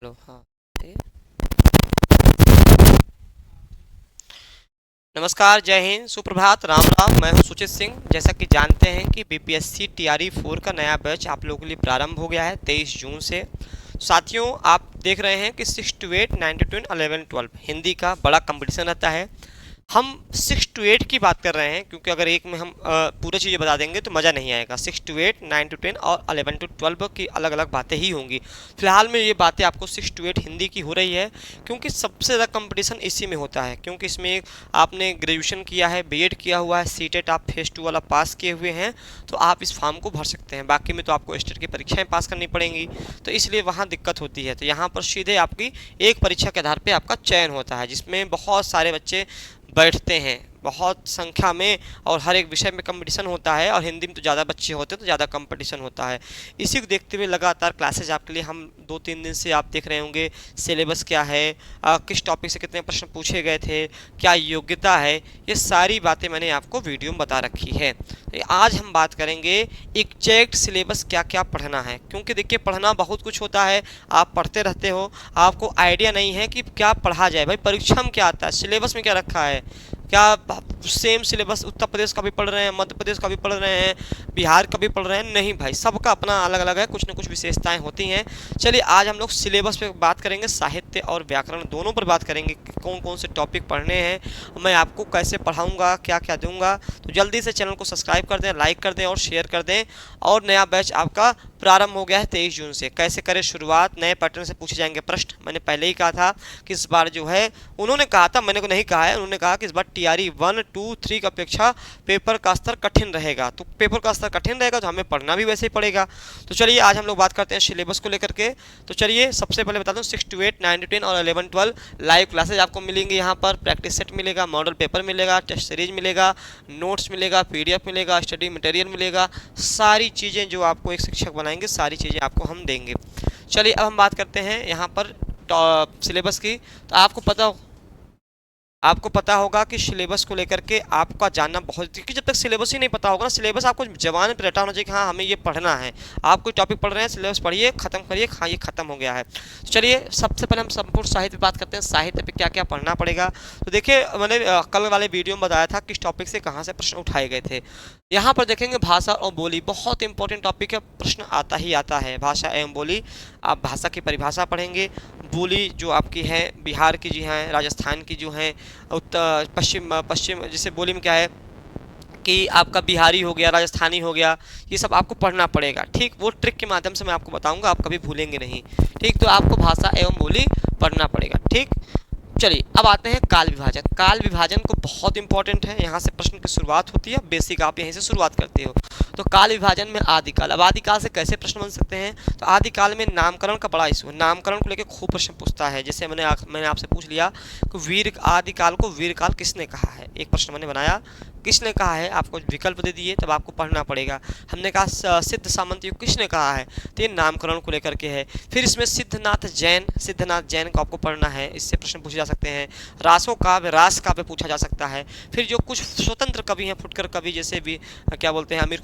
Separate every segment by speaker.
Speaker 1: लो हाँ। नमस्कार, जय हिंद, सुप्रभात, राम राम। मैं हूं सुचित सिंह। जैसा कि जानते हैं कि बीपीएससी टीआरई 4 का नया बैच आप लोगों के लिए प्रारंभ हो गया है 23 जून से। साथियों, आप देख रहे हैं कि 6 to 8, 9 to 10, 11 12 हिंदी का बड़ा कंपटीशन रहता है। हम 6 to 8 की बात कर रहे हैं क्योंकि अगर एक में हम पूरी चीज़ें बता देंगे तो मज़ा नहीं आएगा। 6 to 8, 9 to 10 और 11 to 12 की अलग अलग बातें ही होंगी। फिलहाल में ये बातें आपको 6 to 8 हिंदी की हो रही है क्योंकि सबसे ज़्यादा कंपटीशन इसी में होता है। क्योंकि इसमें आपने ग्रेजुएशन किया है, बीएड किया हुआ है, सीटेट आप फेज 2 वाला पास किए हुए हैं तो आप इस फॉर्म को भर सकते हैं। बाकी में तो आपको स्टेट की परीक्षाएं पास करनी पड़ेंगी, तो इसलिए वहाँ दिक्कत होती है। तो यहाँ पर सीधे आपकी एक परीक्षा के आधार पर आपका चयन होता है जिसमें बहुत सारे बच्चे बैठते हैं, बहुत संख्या में, और हर एक विषय में कंपटीशन होता है। और हिंदी में तो ज़्यादा बच्चे होते हैं तो ज़्यादा कंपटीशन होता है। इसी को देखते हुए लगातार क्लासेज आपके लिए हम 2-3 दिन से आप देख रहे होंगे। सिलेबस क्या है, किस टॉपिक से कितने प्रश्न पूछे गए थे, क्या योग्यता है, ये सारी बातें मैंने आपको वीडियो में बता रखी है। तो आज हम बात करेंगे एग्जैक्ट सिलेबस क्या क्या पढ़ना है। क्योंकि देखिए, पढ़ना बहुत कुछ होता है, आप पढ़ते रहते हो, आपको आइडिया नहीं है कि क्या पढ़ा जाए। भाई परीक्षा में क्या आता है, सिलेबस में क्या रखा है, क्या सेम सिलेबस उत्तर प्रदेश का भी पढ़ रहे हैं, मध्य प्रदेश का भी पढ़ रहे हैं, बिहार का भी पढ़ रहे हैं? नहीं भाई, सबका अपना अलग अलग है, कुछ न कुछ विशेषताएं होती हैं। चलिए आज हम लोग सिलेबस पे बात करेंगे, साहित्य और व्याकरण दोनों पर बात करेंगे कि कौन कौन से टॉपिक पढ़ने हैं, मैं आपको कैसे पढ़ाऊँगा, क्या क्या दूँगा। तो जल्दी से चैनल को सब्सक्राइब कर दें, लाइक कर दें और शेयर कर दें। और नया बैच आपका प्रारंभ हो गया है 23 जून से। कैसे करें शुरुआत, नए पैटर्न से पूछे जाएंगे प्रश्न। मैंने पहले ही कहा था कि इस बार जो है, उन्होंने कहा था, मैंने को नहीं कहा है, उन्होंने कहा कि इस बार टीआरई 1, 2, 3 की अपेक्षा पेपर का स्तर कठिन रहेगा। तो पेपर का स्तर कठिन रहेगा तो हमें पढ़ना भी वैसे ही पड़ेगा। तो चलिए आज हम लोग बात करते हैं सिलेबस को लेकर के। तो चलिए सबसे पहले बता दूं, 6 to 8, 9 to 10 और 11 12 लाइव क्लासेज आपको मिलेंगे। यहाँ पर प्रैक्टिस सेट मिलेगा, मॉडल पेपर मिलेगा, टेस्ट सीरीज मिलेगा, नोट्स मिलेगा, पीडीएफ मिलेगा, स्टडी मटेरियल मिलेगा। सारी चीज़ें जो आपको एक शिक्षक बनाएंगे, सारी चीज़ें आपको हम देंगे। चलिए अब हम बात करते हैं यहाँ पर सिलेबस की। तो आपको पता होगा कि सिलेबस को लेकर के आपका जानना बहुत, क्योंकि जब तक सिलेबस ही नहीं पता होगा ना, सिलेबस आपको जबान पर रटा होना चाहिए कि हाँ हमें ये पढ़ना है। आप कोई टॉपिक पढ़ रहे हैं, सिलेबस पढ़िए, खत्म करिए, हाँ ये खत्म हो गया है। तो चलिए सबसे पहले हम संपूर्ण साहित्य पे बात करते हैं, साहित्य पे क्या क्या पढ़ना पड़ेगा। तो देखिए, मैंने कल वाले वीडियो में बताया था किस टॉपिक से कहाँ से प्रश्न उठाए गए थे। यहाँ पर देखेंगे भाषा और बोली, बहुत इंपॉर्टेंट टॉपिक है, प्रश्न आता ही आता है। भाषा एवं बोली, आप भाषा की परिभाषा पढ़ेंगे। बोली जो आपकी है बिहार की जी हैं, राजस्थान की जो हैं, उत्तर पश्चिम जैसे बोली में क्या है कि आपका बिहारी हो गया, राजस्थानी हो गया, ये सब आपको पढ़ना पड़ेगा। ठीक, वो ट्रिक के माध्यम से मैं आपको बताऊंगा, आप कभी भूलेंगे नहीं। ठीक, तो आपको भाषा एवं बोली पढ़ना पड़ेगा। ठीक, चलिए अब आते हैं काल विभाजन। काल विभाजन को बहुत इंपॉर्टेंट है, यहाँ से प्रश्न की शुरुआत होती है, बेसिक आप यहीं से शुरुआत करते हो। तो काल विभाजन में आदिकाल, अब आदिकाल से कैसे प्रश्न बन सकते हैं। तो आदिकाल में नामकरण का बड़ा इशू है, नामकरण को लेकर खूब प्रश्न पूछता है। जैसे मैंने आपसे पूछ लिया कि आदिकाल को वीरकाल किसने कहा है, एक प्रश्न मैंने बनाया, किसने कहा है, आपको विकल्प दे दिए, तब आपको पढ़ना पड़ेगा। हमने कहा सिद्ध सामंत युग किसने कहा है, तो ये नामकरण को लेकर के है। फिर इसमें सिद्धनाथ जैन को आपको पढ़ना है, इससे प्रश्न पूछे जा सकते हैं। रासो काव्य, रास काव्य पूछा जा सकता है। फिर जो कुछ स्वतंत्र कवि हैं, फुटकर कवि, जैसे भी क्या बोलते हैं, अमीर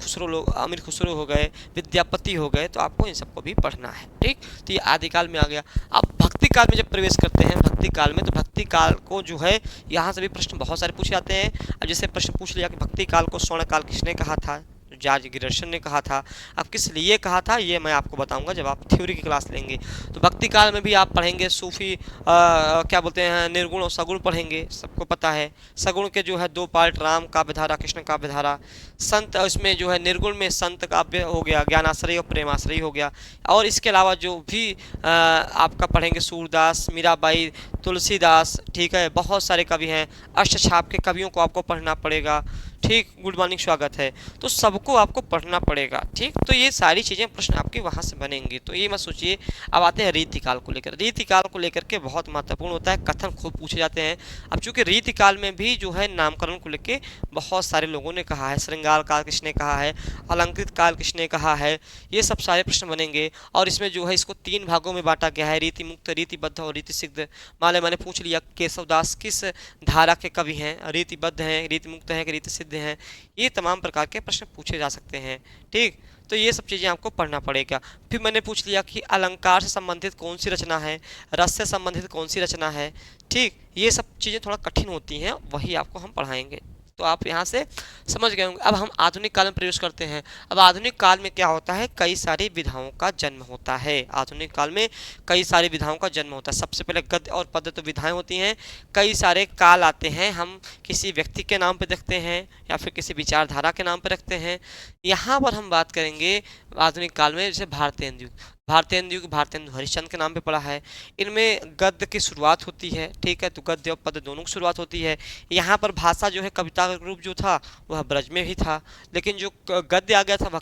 Speaker 1: खुसरो हो गए, विद्यापति हो गए, तो आपको इन सबको भी पढ़ना है। ठीक, तो ये आदिकाल में आ गया। अब भक्ति काल में जब प्रवेश करते हैं, भक्ति काल में, तो भक्ति काल को जो है यहाँ से भी प्रश्न बहुत सारे पूछे जाते हैं। अब जैसे प्रश्न पूछ लिया कि भक्ति काल को स्वर्ण काल किसने कहा था, जॉर्ज गिरसन ने कहा था। अब किस लिए कहा था ये मैं आपको बताऊंगा जब आप थ्योरी की क्लास लेंगे। तो भक्ति काल में भी आप पढ़ेंगे सूफी क्या बोलते हैं, निर्गुण और सगुण पढ़ेंगे, सबको पता है। सगुण के जो है 2 पार्ट, राम काव्यधारा, कृष्ण काव्यधारा। संत उसमें जो है निर्गुण में संत काव्य हो गया, ज्ञानाश्रय और प्रेमाश्रय हो गया। और इसके अलावा जो भी आपका पढ़ेंगे, सूरदास, मीराबाई, तुलसीदास, ठीक है, बहुत सारे कवि हैं। अष्टछाप के कवियों को आपको पढ़ना पड़ेगा। ठीक, गुड मॉर्निंग, स्वागत है। तो सबको आपको पढ़ना पड़ेगा। ठीक, तो ये सारी चीज़ें प्रश्न आपके वहाँ से बनेंगे, तो ये मत सोचिए। अब आते हैं रीतिकाल को लेकर। रीतिकाल को लेकर के बहुत महत्वपूर्ण होता है, कथन खूब पूछे जाते हैं। अब चूंकि रीतिकाल में भी जो है नामकरण को लेकर बहुत सारे लोगों ने कहा है, श्रृंगार काल किसने कहा है, अलंकृत काल किसने कहा है, ये सब सारे प्रश्न बनेंगे। और इसमें जो है इसको 3 भागों में बांटा गया है, रीति मुक्त, रीतिबद्ध और रीति सिद्ध। मान मैंने पूछ लिया केशवदास किस धारा के कवि हैं, रीतिबद्ध हैं, रीति मुक्त हैं कि रीति सिद्ध हैं, ये तमाम प्रकार के प्रश्न पूछे जा सकते हैं। ठीक, तो ये सब चीज़ें आपको पढ़ना पड़ेगा। फिर मैंने पूछ लिया कि अलंकार से संबंधित कौन सी रचना है, रस से संबंधित कौन सी रचना है। ठीक, ये सब चीज़ें थोड़ा कठिन होती हैं, वही आपको हम पढ़ाएंगे। तो आप यहाँ से समझ गए होंगे। अब हम आधुनिक काल में प्रवेश करते हैं। अब आधुनिक काल में क्या होता है, कई सारी विधाओं का जन्म होता है। आधुनिक काल में कई सारी विधाओं का जन्म होता है। सबसे पहले गद्य और पद्य तो विधाएं होती हैं। कई सारे काल आते हैं, हम किसी व्यक्ति के नाम पे रखते हैं या फिर किसी विचारधारा के नाम पे रखते हैं। यहाँ पर हम बात करेंगे आधुनिक काल में, जैसे भारतेंदु युग। भारतेंदु युग भारतेंदु हरिश्चंद्र के नाम पे पड़ा है। इनमें गद्य की शुरुआत होती है, ठीक है, तो गद्य और पद्य दोनों की शुरुआत होती है। यहाँ पर भाषा जो है, कविता का रूप जो था वह ब्रज में ही था, लेकिन जो गद्य आ गया था वह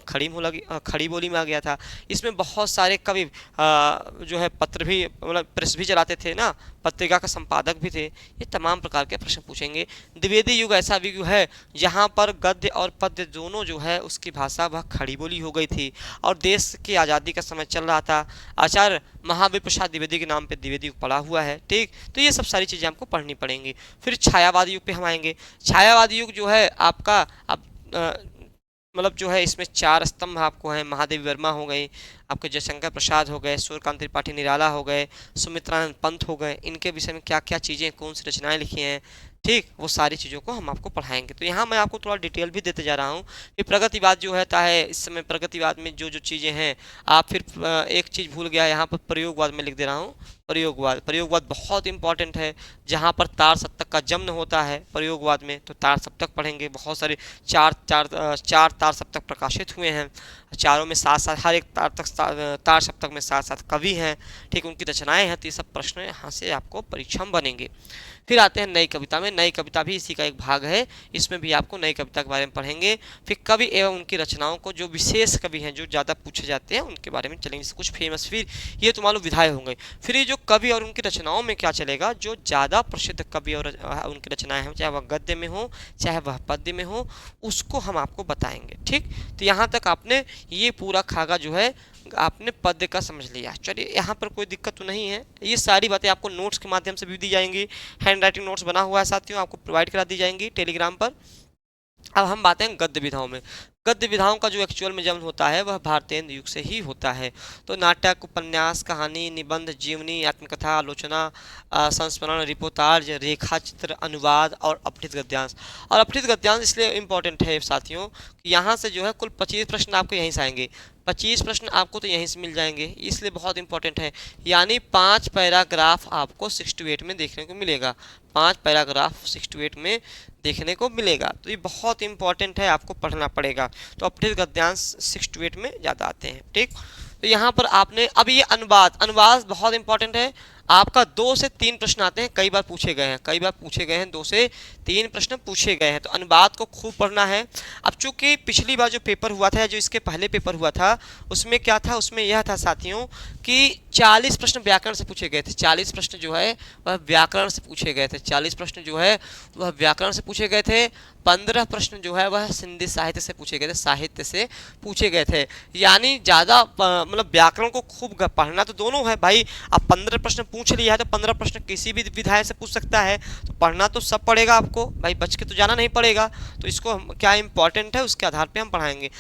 Speaker 1: खड़ी बोली में आ गया था। इसमें बहुत सारे कवि जो है पत्र भी, मतलब प्रेस भी चलाते थे ना, पत्रिका का संपादक भी थे। ये तमाम प्रकार के प्रश्न पूछेंगे। द्विवेदी युग ऐसा भी युग है जहाँ पर गद्य और पद्य दोनों जो है उसकी भाषा वह खड़ी बोली हो गई थी, और देश की आज़ादी का समय चल रहा था। आचार्य महावीर प्रसाद द्विवेदी के नाम पे द्विवेदी युग पड़ा हुआ है। ठीक, तो ये सब सारी चीज़ें आपको पढ़नी पड़ेंगी। फिर छायावादी युग पे हम आएंगे। छायावादी युग जो है आपका, अब मतलब जो है इसमें 4 स्तंभ आपको हैं। महादेवी वर्मा हो गई, आपके जयशंकर प्रसाद हो गए, सूर्यकांत त्रिपाठी निराला हो गए, सुमित्रानंद पंत हो गए। इनके विषय में क्या क्या चीज़ें, कौन सी रचनाएं लिखी हैं, ठीक, वो सारी चीज़ों को हम आपको पढ़ाएंगे। तो यहाँ मैं आपको थोड़ा डिटेल भी देते जा रहा हूँ कि प्रगतिवाद जो है इस समय प्रगतिवाद में जो जो चीज़ें हैं, आप फिर एक चीज़ भूल गया, यहाँ पर प्रयोगवाद में लिख दे रहा हूँ। प्रयोगवाद बहुत इंपॉर्टेंट है, जहाँ पर तार सप्तक का जन्म होता है प्रयोगवाद में। तो तार सप्तक पढ़ेंगे, बहुत सारे चार तार सप्तक प्रकाशित हुए हैं। चारों में साथ साथ, हर एक तार सप्तक में साथ साथ कवि हैं, ठीक, उनकी रचनाएं हैं। तो ये सब प्रश्न यहाँ से आपको परीक्षा में बनेंगे। फिर आते हैं नई कविता में। नई कविता भी इसी का एक भाग है, इसमें भी आपको नई कविता के बारे में पढ़ेंगे। फिर कवि एवं उनकी रचनाओं को, जो विशेष कवि हैं, जो ज़्यादा पूछे जाते हैं, उनके बारे में चलेंगे। जैसे कुछ फेमस, फिर ये तो मालूम विधाएं होंगे। फिर ये जो कवि और उनकी रचनाओं में क्या चलेगा, जो ज़्यादा प्रसिद्ध कवि और उनकी रचनाएं हैं, चाहे वह गद्य में हो चाहे वह पद्य में हो, उसको हम आपको बताएंगे। ठीक, तो यहाँ तक आपने ये पूरा खागा जो है आपने पद्य का समझ लिया। चलिए, यहाँ पर कोई दिक्कत तो नहीं है। ये सारी बातें आपको नोट्स के माध्यम से भी दी जाएंगी। हैंड राइटिंग नोट्स बना हुआ है साथियों, आपको प्रोवाइड करा दी जाएंगी टेलीग्राम पर। अब हम बातें हैं गद्य विधाओं में। गद्य विधाओं का जो एक्चुअल में जन्म होता है वह भारतेंदु युग से ही होता है। तो नाटक, उपन्यास, कहानी, निबंध, जीवनी, आत्मकथा, आलोचना, संस्मरण, रिपोर्टाज, रेखा चित्र, अनुवाद और अपठित गद्यांश। और अपठित गद्यांश इसलिए इम्पोर्टेंट है साथियों कि यहाँ से जो है कुल 25 प्रश्न आपको यहीं से आएंगे। 25 प्रश्न आपको तो यहीं से मिल जाएंगे, इसलिए बहुत इंपॉर्टेंट है। यानी 5 पैराग्राफ आपको 6 to 8 में देखने को मिलेगा। 5 पैराग्राफ 6 to 8 में देखने को मिलेगा। तो ये बहुत इंपॉर्टेंट है, आपको पढ़ना पड़ेगा। तो अपठित गद्यांश 6 to 8 में ज़्यादा आते हैं। ठीक, तो यहाँ पर आपने, अब ये अनुवाद बहुत इंपॉर्टेंट है। आपका 2 से 3 प्रश्न आते हैं, कई बार पूछे गए हैं, 2 से 3 प्रश्न पूछे गए हैं। तो अनुवाद को खूब पढ़ना है। अब चूंकि पिछली बार जो पेपर हुआ था, जो इसके पहले पेपर हुआ था, उसमें क्या था, उसमें यह था साथियों कि 40 प्रश्न व्याकरण से पूछे गए थे। 40 प्रश्न जो है वह व्याकरण से पूछे गए थे। 40 प्रश्न जो है वह व्याकरण से पूछे गए थे। 15 प्रश्न जो है वह सिंधी साहित्य से पूछे गए थे। यानी ज़्यादा मतलब व्याकरण को खूब पढ़ना तो दोनों है भाई। अब 15 प्रश्न पूछ लिया है तो 15 प्रश्न किसी भी विधायक से पूछ सकता है, तो पढ़ना तो सब पड़ेगा आपको भाई, बच के तो जाना नहीं पड़ेगा। तो इसको क्या इंपॉर्टेंट है उसके आधार पे हम पढ़ाएंगे।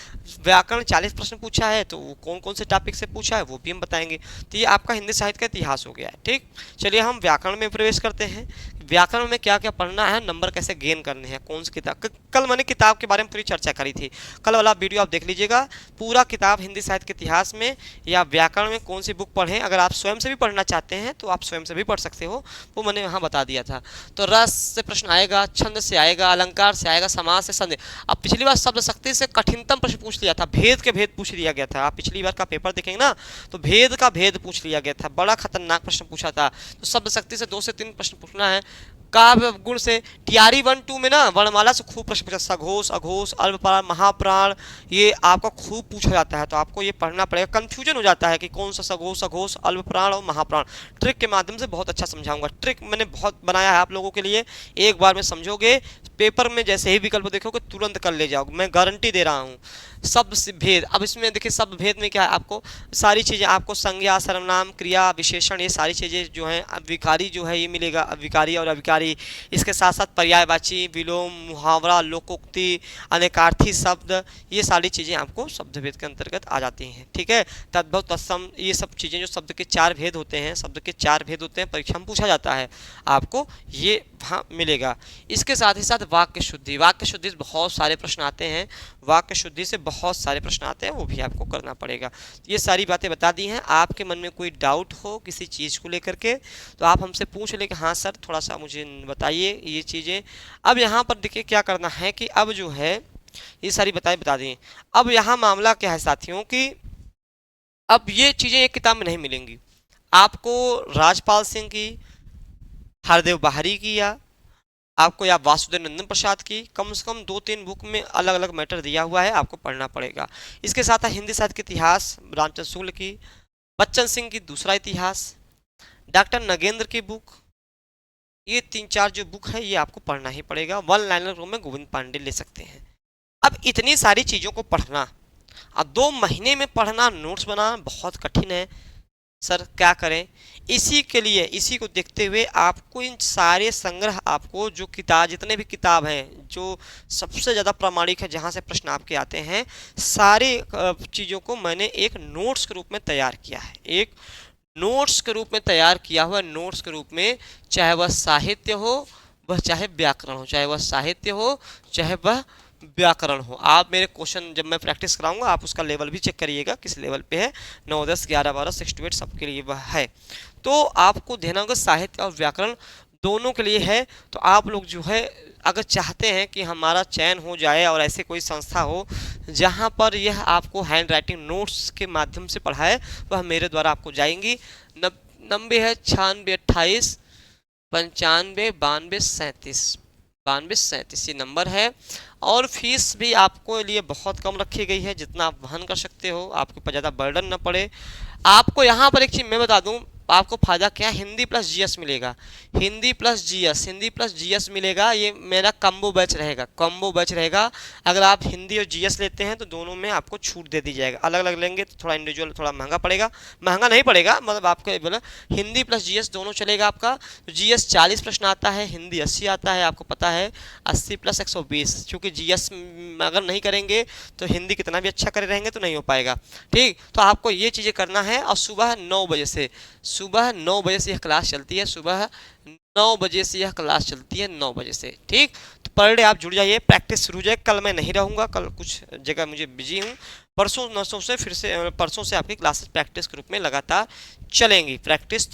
Speaker 1: व्याकरण 40 प्रश्न पूछा है, तो वो कौन कौन से टॉपिक से पूछा है वो भी हम बताएंगे। तो ये आपका हिंदी साहित्य का इतिहास हो गया है। ठीक, चलिए हम व्याकरण में प्रवेश करते हैं। व्याकरण में क्या क्या पढ़ना है, नंबर कैसे गेन करने हैं, कौन सी किताब। कल मैंने किताब के बारे में पूरी चर्चा करी थी, कल वाला वीडियो आप देख लीजिएगा। पूरा किताब हिंदी साहित्य के इतिहास में या व्याकरण में कौन सी बुक पढ़ें। अगर आप स्वयं से भी पढ़ना चाहते हैं तो आप स्वयं से भी पढ़ सकते हो, वो मैंने वहाँ बता दिया था। तो रस से प्रश्न आएगा, छंद से आएगा, अलंकार से आएगा, समास से, संदेह। अब पिछली बार शब्द शक्ति से कठिनतम प्रश्न पूछ लिया था, भेद के भेद पूछ लिया गया था। आप पिछली बार का पेपर देखेंगे ना, तो भेद का भेद पूछ लिया गया था, बड़ा खतरनाक प्रश्न पूछा था। तो शब्द शक्ति से 2 से 3 प्रश्न पूछना है। काव्य गुण से टीआरई 1-2 में ना वर्णमाला से खूब प्रश्न पूछा, सघोष, अघोष, अल्पप्राण, महाप्राण, ये आपका खूब पूछा जाता है। तो आपको ये पढ़ना पड़ेगा। कंफ्यूजन हो जाता है कि कौन सा सघोष, अघोष, अल्पप्राण और महाप्राण। ट्रिक के माध्यम से बहुत अच्छा समझाऊंगा। ट्रिक मैंने बहुत बनाया है आप लोगों के लिए, एक बार में समझोगे, पेपर में जैसे ही विकल्प देखोगे तुरंत कर ले जाओगे, मैं गारंटी दे रहा हूँ। शब्द से भेद। अब इसमें देखिए शब्द भेद में क्या है, आपको सारी चीज़ें, आपको संज्ञा, सर्वनाम, क्रिया, विशेषण, ये सारी चीज़ें जो हैं, विकारी जो है ये मिलेगा, विकारी और अविकारी। इसके साथ साथ पर्यायवाची, विलोम, मुहावरा, लोकोक्ति, अनेकार्थी शब्द, ये सारी चीज़ें आपको शब्द भेद के अंतर्गत आ जाती हैं। ठीक है, तद्भव, तत्सम, ये सब चीज़ें जो शब्द के 4 भेद होते हैं, शब्द के 4 भेद होते हैं, परीक्षा में पूछा जाता है, आपको ये वहाँ मिलेगा। इसके साथ ही साथ वाक्य शुद्धि, वाक्य शुद्धि से बहुत सारे प्रश्न आते हैं, वाक्य शुद्धि से बहुत सारे प्रश्न आते हैं, वो भी आपको करना पड़ेगा। ये सारी बातें बता दी हैं। आपके मन में कोई डाउट हो किसी चीज़ को लेकर के तो आप हमसे पूछ लें कि हाँ सर थोड़ा सा मुझे बताइए ये चीज़ें। अब यहाँ पर देखिए क्या करना है कि अब जो है ये सारी बता दी। अब यहाँ मामला क्या है साथियों कि अब ये चीज़ें एक किताब में नहीं मिलेंगी आपको, राजपाल सिंह की, हरदेव बाहरी की, या आपको या वासुदेव नंदन प्रसाद की, कम से कम 2-3 बुक में अलग अलग मैटर दिया हुआ है, आपको पढ़ना पड़ेगा। इसके साथ हिंदी साहित्य के इतिहास, रामचंद्र शुक्ल की, बच्चन सिंह की दूसरा इतिहास, डॉक्टर नगेंद्र की बुक, ये 3-4 जो बुक है ये आपको पढ़ना ही पड़ेगा। वन लाइनर रूम में गोविंद पांडे ले सकते हैं। अब इतनी सारी चीज़ों को पढ़ना, अब 2 महीने में पढ़ना, नोट्स बनाना बहुत कठिन है सर, क्या करें? इसी के लिए, इसी को देखते हुए आपको इन सारे संग्रह, आपको जो किताब, जितने भी किताब हैं जो सबसे ज़्यादा प्रामाणिक है, जहाँ से प्रश्न आपके आते हैं, सारे चीज़ों को मैंने एक नोट्स के रूप में तैयार किया है, एक नोट्स के रूप में तैयार किया हुआ, नोट्स के रूप में, चाहे वह साहित्य हो, वह चाहे व्याकरण हो, चाहे वह साहित्य हो, चाहे वह व्याकरण हो। आप मेरे क्वेश्चन जब मैं प्रैक्टिस कराऊंगा आप उसका लेवल भी चेक करिएगा किस लेवल पे है, 9, 10, 11, 12, 6 to 8 सबके लिए वह है। तो आपको ध्यान होगा साहित्य और व्याकरण दोनों के लिए है। तो आप लोग जो है अगर चाहते हैं कि हमारा चयन हो जाए और ऐसे कोई संस्था हो जहां पर यह आपको हैंड राइटिंग नोट्स के माध्यम से पढ़ाए, वह मेरे द्वारा आपको जाएंगी। 90 है 96 28 95 92 37, 92 37 ये नंबर है। और फीस भी आपको लिए बहुत कम रखी गई है, जितना आप वहन कर सकते हो, आपके ऊपर ज़्यादा बर्डन न पड़े। आपको यहाँ पर एक चीज़ मैं बता दूँ, आपको फ़ायदा क्या है, हिंदी प्लस जीएस मिलेगा, हिंदी प्लस जीएस मिलेगा। ये मेरा कम्बो बैच रहेगा, कम्बो बैच रहेगा। अगर आप हिंदी और जीएस लेते हैं तो दोनों में आपको छूट दे दी जाएगा, अलग अलग लेंगे तो थोड़ा इंडिविजुअल थोड़ा महंगा पड़ेगा, महंगा नहीं पड़ेगा, मतलब आपको बोला हिंदी प्लस जीएस दोनों चलेगा आपका। तो जीएस 40 प्रश्न आता है, हिंदी 80 आता है, आपको पता है 80 + 120, क्योंकि जीएस अगर नहीं करेंगे तो हिंदी कितना भी अच्छा करे रहेंगे तो नहीं हो पाएगा। ठीक, तो आपको ये चीज़ें करना है। और सुबह 9 बजे से, सुबह 9 बजे से यह क्लास चलती है, सुबह 9 बजे से यह क्लास चलती है, 9 बजे से। ठीक, तो पर डे आप जुड़ जाइए, प्रैक्टिस शुरू हो जाए। कल मैं नहीं रहूँगा, कल कुछ जगह मुझे बिजी हूँ। परसों नसों से फिर से, परसों से आपकी क्लासेस प्रैक्टिस के रूप में लगातार चलेंगी, प्रैक्टिस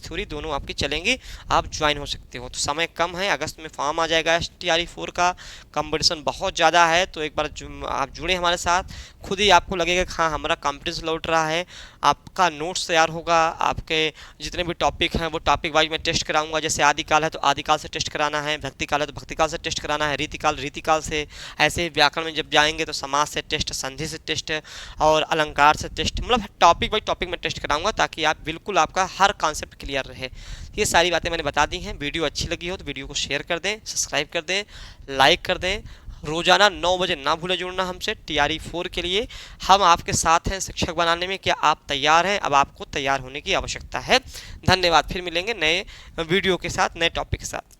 Speaker 1: थ्योरी दोनों आपकी चलेंगी, आप ज्वाइन हो सकते हो। तो समय कम है, अगस्त में फॉर्म आ जाएगा STRE4 का, कंपटीशन बहुत ज़्यादा है। तो एक बार आप जुड़े हमारे साथ, खुद ही आपको लगेगा कि हाँ हमारा कंपटीशन लौट रहा है। आपका नोट्स तैयार होगा, आपके जितने भी टॉपिक हैं वो टॉपिक वाइज मैं टेस्ट कराऊंगा। जैसे आदिकाल है तो आदिकाल से टेस्ट कराना है, भक्तिकाल है तो भक्तिकाल से टेस्ट कराना है, रीतिकाल से। ऐसे ही व्याकरण में जब जाएंगे तो समाज से टेस्ट, संधि से टेस्ट और अलंकार से टेस्ट, मतलब टॉपिक बाई टॉपिक में टेस्ट कराऊंगा ताकि आप बिल्कुल आपका हर कॉन्सेप्ट क्लियर रहे। ये सारी बातें मैंने बता दी हैं। वीडियो अच्छी लगी हो तो वीडियो को शेयर कर दें, सब्सक्राइब कर दें, लाइक कर दें। रोजाना 9 बजे ना भूले जुड़ना हमसे TRE4 के लिए। हम आपके साथ हैं शिक्षक बनाने में। क्या आप तैयार हैं? अब आपको तैयार होने की आवश्यकता है। धन्यवाद, फिर मिलेंगे नए वीडियो के साथ, नए टॉपिक के साथ।